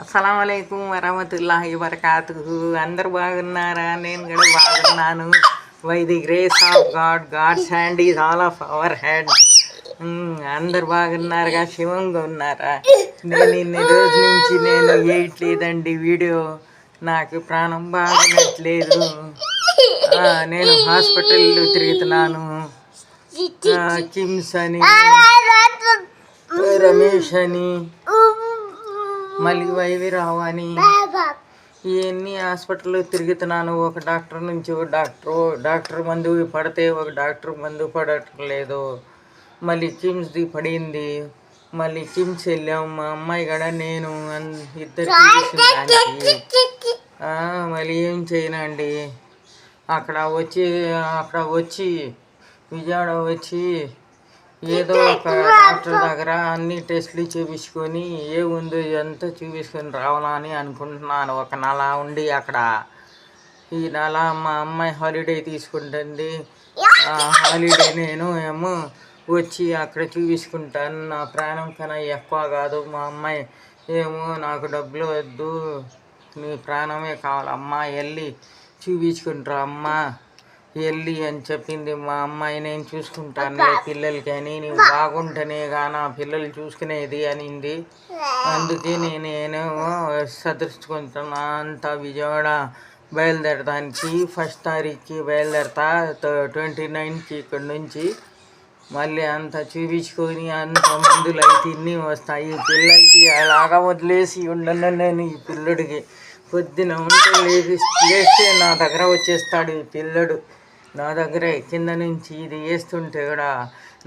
అస్సలాముఅలైకుం వరహమతుల్లాహి వబరకాతుహు. అందరు బాగున్నారా? నేను కూడా బాగున్నాను. By the grace of God, God's hand is all of our hand. అందరు బాగున్నారుగా? శివంగా ఉన్నారా? నేను ఇన్ని రోజు నుంచి వేయట్లేదండి వీడియో. నాకు ప్రాణం బాగునట్లేదు. నేను హాస్పిటల్లో తిరుగుతున్నాను. కిమ్స్ అని, రమేష్ అని, మళ్ళీ వైవిరావు అని, ఇవన్నీ హాస్పిటల్లో తిరుగుతున్నాను. ఒక డాక్టర్ నుంచి ఒక డాక్టర్ మందు పడితే ఒక డాక్టర్ మందు పడట్లేదు. మళ్ళీ కిమ్స్ది పడింది. మళ్ళీ కిమ్స్ వెళ్ళాం. మా అమ్మాయి కూడా నేను ఇద్దరు మళ్ళీ ఏం చేయనండి. అక్కడ వచ్చి విజయవాడ వచ్చి ఏదో ఒక డాక్టర్ దగ్గర అన్ని టెస్టులు చూపించుకొని ఏముందో ఇదంతా చూపించుకొని రావాలని అనుకుంటున్నాను. ఒక నెల ఉండి అక్కడ. ఈ నెల మా అమ్మాయి హాలిడే తీసుకుంటుంది. హాలిడే నేను ఏమో వచ్చి అక్కడ చూపించుకుంటాను. నా ప్రాణం కన్నా ఎక్కువ కాదు. మా అమ్మాయి ఏమో నాకు డబ్బులు వద్దు, నీ ప్రాణమే కావాలమ్మా, వెళ్ళి చూపించుకుంటారా అమ్మా వెళ్ళి అని చెప్పింది. మా అమ్మాయి నేను చూసుకుంటాను పిల్లలకి అని, నీవు బాగుంటేనే నా పిల్లలు చూసుకునేది అనింది. అందుకే నేను సదృష్టుకుంటున్నా. అంతా విజయవాడ బయలుదేరడానికి 1st తారీఖుకి బయలుదేరతా. 29కి ఇక్కడి నుంచి మళ్ళీ అంతా చూపించుకొని అంత మందులు అయితే ఇన్ని వస్తాయి. పిల్లలకి అలాగా వదిలేసి ఉండను నేను. ఈ పిల్లడికి పొద్దున ఉంటే లేస్తే నా దగ్గర వచ్చేస్తాడు. ఈ పిల్లడు నా దగ్గరే కింద నుంచి ఇది వేస్తుంటే కూడా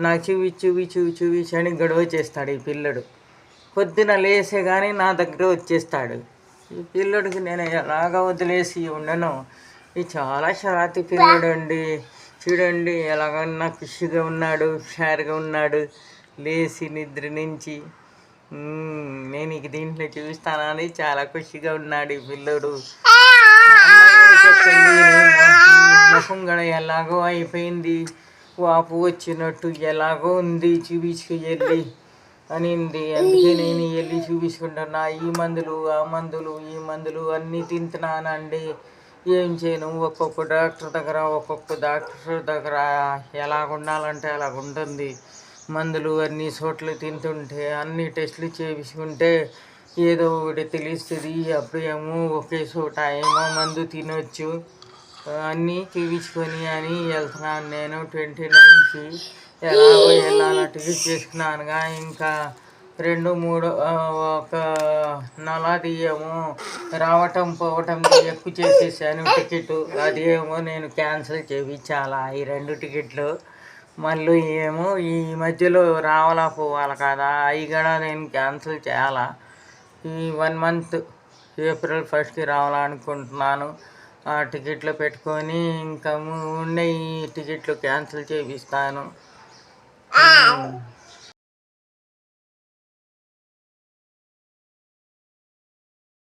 నాకు చూపించి అని గొడవ చేస్తాడు. ఈ పిల్లడు పొద్దున లేసే కానీ నా దగ్గర వచ్చేస్తాడు. ఈ పిల్లడికి నేను ఎలాగా వదిలేసి ఉండను. ఇది చాలా షరాతి పిల్లడు అండి. చూడండి ఎలాగన్నా ఖుషిగా ఉన్నాడు, హుషారుగా ఉన్నాడు. లేచి నిద్ర నుంచి నేను ఇక దీంట్లో చూస్తానని చాలా ఖుషిగా ఉన్నాడు ఈ పిల్లడు. చెప్పండి, ముఖం కూడా ఎలాగో అయిపోయింది, వాపు వచ్చినట్టు ఎలాగో ఉంది, చూపించుకు వెళ్ళి అనింది. అందుకే నేను వెళ్ళి చూపించుకుంటున్నా. ఈ మందులు ఆ మందులు ఈ మందులు అన్నీ తింటున్నానండి. ఏం చేయను. ఒక్కొక్క డాక్టర్ దగ్గర ఎలాగ ఉండాలంటే అలాగ ఉంటుంది. మందులు అన్ని చోట్ల తింటుంటే అన్ని టెస్టులు చేయించుకుంటే ఏదో ఒకటి తెలుస్తుంది. అప్పుడేమో ఒకే చోట ఏమో మందు తినొచ్చు అన్నీ చూపించుకొని అని వెళ్తున్నాను నేను. 29కి ఎలాగో వెళ్ళాలని టికెట్ చేసుకున్నానుగా. ఇంకా 2-3 ఒక నెలది ఏమో రావటం పోవటం ఎక్కువ చేసేసాను టికెట్. అది ఏమో నేను క్యాన్సిల్ చేయించాలా ఈ 2 టికెట్లు. మళ్ళీ ఏమో ఈ మధ్యలో రావాలా పోవాలి కదా, అవి కూడా నేను క్యాన్సిల్ చేయాలా. ఈ 1 మంత్ ఏప్రిల్ 1స్ట్కి రావాలనుకుంటున్నాను. ఆ టికెట్లు పెట్టుకొని ఇంకా ఉండే ఈ టికెట్లు క్యాన్సిల్ చేపిస్తాను.